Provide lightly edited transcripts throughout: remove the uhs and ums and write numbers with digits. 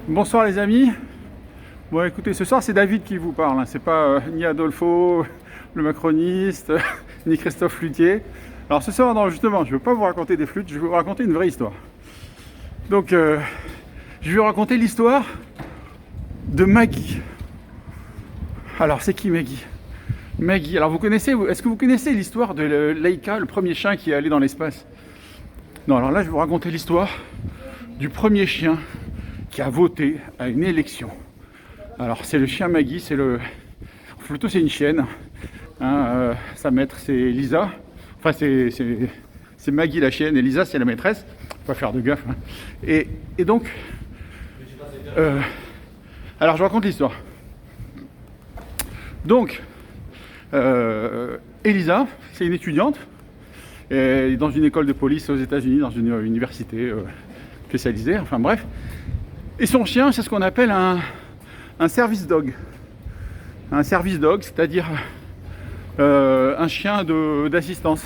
Bonsoir les amis. Bon écoutez, ce soir c'est David qui vous parle, hein. C'est pas ni Adolfo, le macroniste, ni Christophe Luthier. Alors ce soir, non, justement, je ne veux pas vous raconter des flûtes, je vais vous raconter une vraie histoire. Donc je vais vous raconter l'histoire de Maggie. Alors c'est qui Maggie? Maggie, alors est-ce que vous connaissez l'histoire de Laika, le premier chien qui est allé dans l'espace? Non, alors là je vais vous raconter l'histoire du premier chien qui a voté à une élection. Alors c'est le chien Maggie, plutôt c'est une chienne. Hein, sa maître c'est Lisa. Enfin c'est Maggie la chienne et Lisa c'est la maîtresse. Faut pas faire de gaffe. Hein. Et donc, alors je raconte l'histoire. Donc, Elisa, c'est une étudiante dans une école de police aux États-Unis, dans une université spécialisée. Enfin bref. Et son chien, c'est ce qu'on appelle un service dog. Un service dog, c'est-à-dire un chien d'assistance.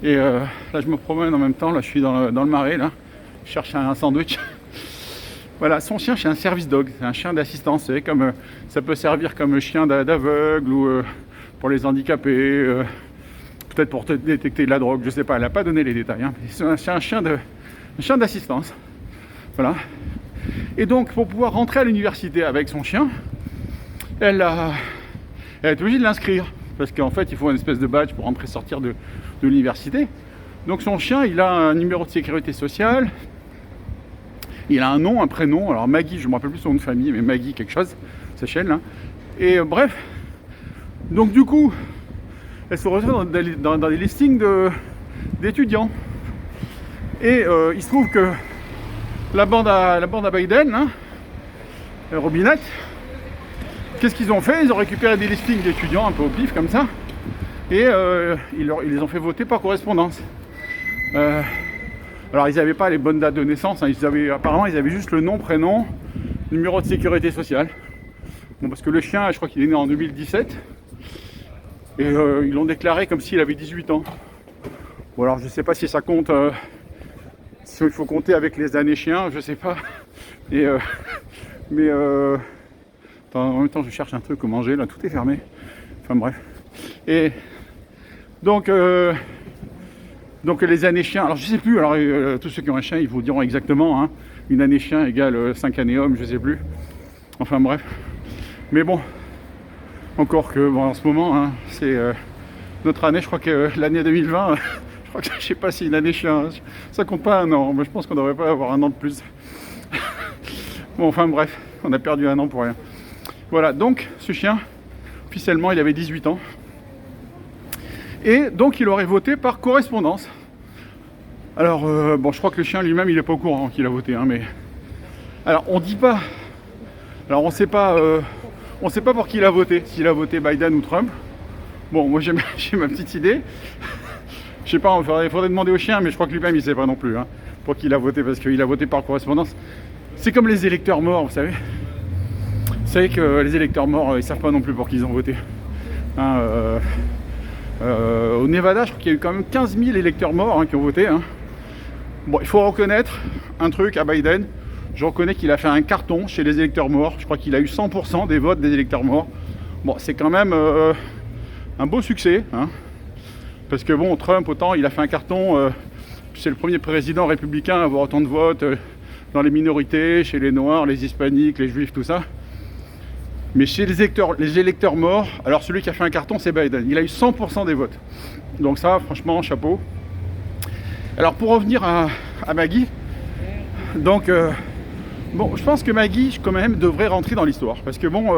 Et là, je me promène en même temps. Là, je suis dans le marais. Là, je cherche un sandwich. Voilà, son chien, c'est un service dog. C'est un chien d'assistance. Comme ça peut servir comme chien d'aveugle ou pour les handicapés. Peut-être pour détecter de la drogue. Je sais pas. Elle n'a pas donné les détails. Hein. C'est un chien d'assistance. Voilà. Et donc, pour pouvoir rentrer à l'université avec son chien, elle est obligée de l'inscrire. Parce qu'en fait, il faut une espèce de badge pour rentrer sortir de l'université. Donc, son chien, il a un numéro de sécurité sociale. Il a un nom, un prénom. Alors, Maggie, je ne me rappelle plus son nom de famille, mais Maggie quelque chose, Seychelles. Hein. Et bref. Donc, du coup, elle se retrouve dans des listings d'étudiants. Et il se trouve que la bande à Biden, hein, Robinette, qu'est-ce qu'ils ont fait? Ils ont récupéré des listings d'étudiants un peu au pif comme ça et ils les ont fait voter par correspondance. Alors ils n'avaient pas les bonnes dates de naissance, hein, apparemment ils avaient juste le nom, prénom, numéro de sécurité sociale. Bon, parce que le chien, je crois qu'il est né en 2017 et ils l'ont déclaré comme s'il avait 18 ans. Bon alors je sais pas si ça compte. Il faut compter avec les années chiens, je sais pas. Et attends, en même temps, je cherche un truc à manger. Là, tout est fermé. Enfin bref. Et donc les années chiens. Alors je sais plus. Alors tous ceux qui ont un chien, ils vous diront exactement. Hein, une année chien égale 5 années homme, je sais plus. Enfin bref. Mais bon, encore que bon, en ce moment, hein, c'est notre année. Je crois que l'année 2020. Je crois que je sais pas si une année chien, ça compte pas un an, mais je pense qu'on devrait pas avoir un an de plus. Bon, enfin bref, on a perdu un an pour rien. Voilà, donc ce chien, officiellement, il avait 18 ans. Et donc il aurait voté par correspondance. Alors, bon, je crois que le chien lui-même, il est pas au courant qu'il a voté, hein, mais... Alors, on dit pas... Alors, on sait pas pour qui il a voté, s'il a voté Biden ou Trump. Bon, moi j'ai ma petite idée. Je sais pas, il faudrait demander au chien, mais je crois que lui-même il sait pas non plus hein, pour qui il a voté, parce qu'il a voté par correspondance. C'est comme les électeurs morts, vous savez. Vous savez que les électeurs morts, ils savent pas non plus pour qui ils ont voté. Hein, au Nevada, je crois qu'il y a eu quand même 15 000 électeurs morts hein, qui ont voté. Hein. Bon, il faut reconnaître un truc à Biden. Je reconnais qu'il a fait un carton chez les électeurs morts. Je crois qu'il a eu 100% des votes des électeurs morts. Bon, c'est quand même un beau succès. Hein. Parce que bon, Trump, autant il a fait un carton, c'est le premier président républicain à avoir autant de votes dans les minorités, chez les Noirs, les Hispaniques, les Juifs, tout ça. Mais chez les électeurs morts, alors celui qui a fait un carton, c'est Biden. Il a eu 100% des votes. Donc ça, franchement, chapeau. Alors pour revenir à Maggie, donc, bon, je pense que Maggie, quand même, devrait rentrer dans l'histoire. Parce que bon,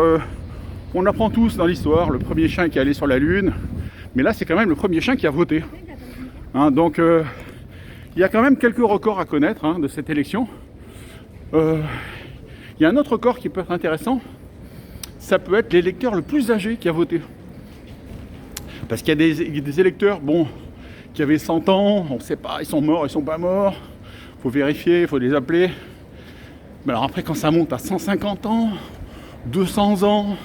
on apprend tous dans l'histoire, le premier chien qui est allé sur la Lune. Mais là, c'est quand même le premier chien qui a voté. Hein, donc, il y a quand même quelques records à connaître hein, de cette élection. Il y a un autre record qui peut être intéressant. Ça peut être l'électeur le plus âgé qui a voté. Parce qu'il y a des électeurs, bon, qui avaient 100 ans, on ne sait pas, ils sont morts, ils sont pas morts. Il faut vérifier, il faut les appeler. Mais alors après, quand ça monte à 150 ans, 200 ans...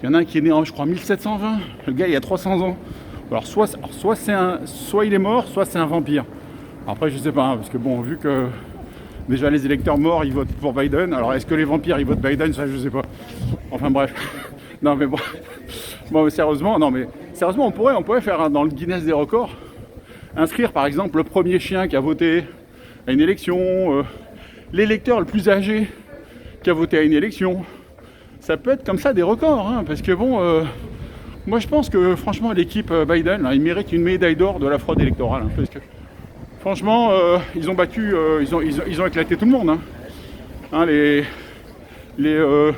Il y en a un qui est né en, je crois, 1720. Le gars, il a 300 ans. Alors, soit il est mort, soit c'est un vampire. Après, je sais pas, hein, parce que bon, vu que Déjà, les électeurs morts, ils votent pour Biden. Alors, est-ce que les vampires, ils votent Biden? Ça, je sais pas. Enfin, bref. Non, mais bon. Bon, mais sérieusement, on pourrait faire dans le Guinness des records, inscrire, par exemple, le premier chien qui a voté à une élection, l'électeur le plus âgé qui a voté à une élection. Ça peut être comme ça des records, hein, parce que bon, moi je pense que franchement l'équipe Biden, là, il mérite une médaille d'or de la fraude électorale, hein, parce que franchement, ils ont battu, ils ont éclaté tout le monde, hein. Hein, les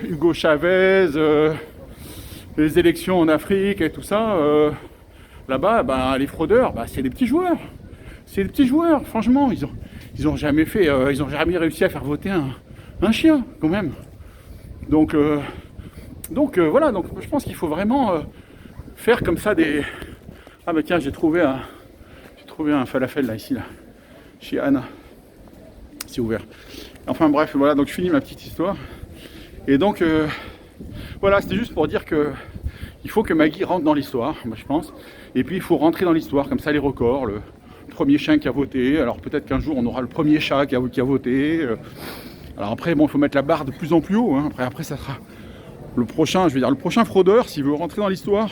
Hugo Chavez, les élections en Afrique et tout ça, là-bas, bah, les fraudeurs, bah, c'est des petits joueurs. C'est des petits joueurs, franchement, ils ont jamais fait, ils ont jamais réussi à faire voter un chien, quand même. Donc voilà, donc je pense qu'il faut vraiment faire comme ça des. Ah bah tiens, j'ai trouvé un falafel là, ici, là, chez Anna. C'est ouvert. Enfin bref, voilà, donc je finis ma petite histoire. Et donc voilà, c'était juste pour dire que il faut que Maggie rentre dans l'histoire, moi je pense. Et puis il faut rentrer dans l'histoire, comme ça les records, le premier chien qui a voté. Alors peut-être qu'un jour on aura le premier chat qui a voté. Alors après, bon, il faut mettre la barre de plus en plus haut, hein. Après ça sera le prochain, je veux dire, le prochain fraudeur, s'il veut rentrer dans l'histoire,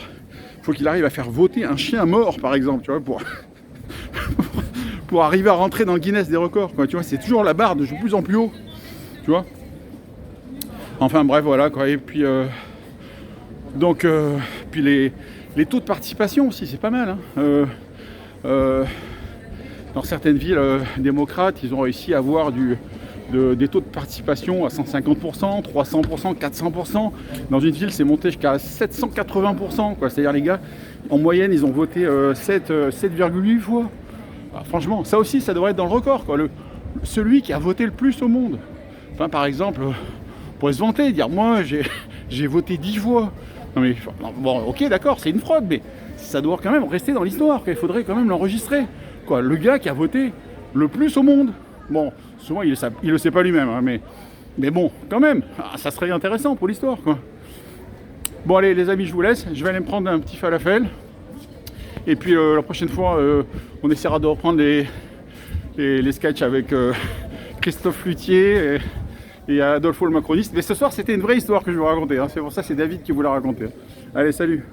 il faut qu'il arrive à faire voter un chien mort, par exemple, tu vois, pour arriver à rentrer dans le Guinness des records, quoi. Tu vois, c'est toujours la barre de plus en plus haut, tu vois. Enfin bref, voilà, quoi. Et puis puis les taux de participation aussi, c'est pas mal, hein. Dans certaines villes démocrates, ils ont réussi à avoir des taux de participation à 150%, 300%, 400%. Dans une ville, c'est monté jusqu'à 780%, quoi. C'est-à-dire, les gars, en moyenne, ils ont voté 7,8 fois. Alors, franchement, ça aussi, ça devrait être dans le record, quoi. Celui qui a voté le plus au monde. Enfin, par exemple, on pourrait se vanter, dire, moi, j'ai voté 10 fois. Non, mais, bon, ok, d'accord, c'est une fraude, mais ça doit quand même rester dans l'histoire, quoi. Il faudrait quand même l'enregistrer, quoi. Le gars qui a voté le plus au monde. Bon, souvent il le sait pas lui-même, hein, mais bon, quand même, ça serait intéressant pour l'histoire, quoi. Bon allez les amis, je vous laisse, je vais aller me prendre un petit falafel. Et puis la prochaine fois, on essaiera de reprendre les sketchs avec Christophe Luthier et Adolfo le macroniste. Mais ce soir, c'était une vraie histoire que je vais vous raconter, hein. C'est pour ça, c'est David qui vous l'a raconté. Allez, salut!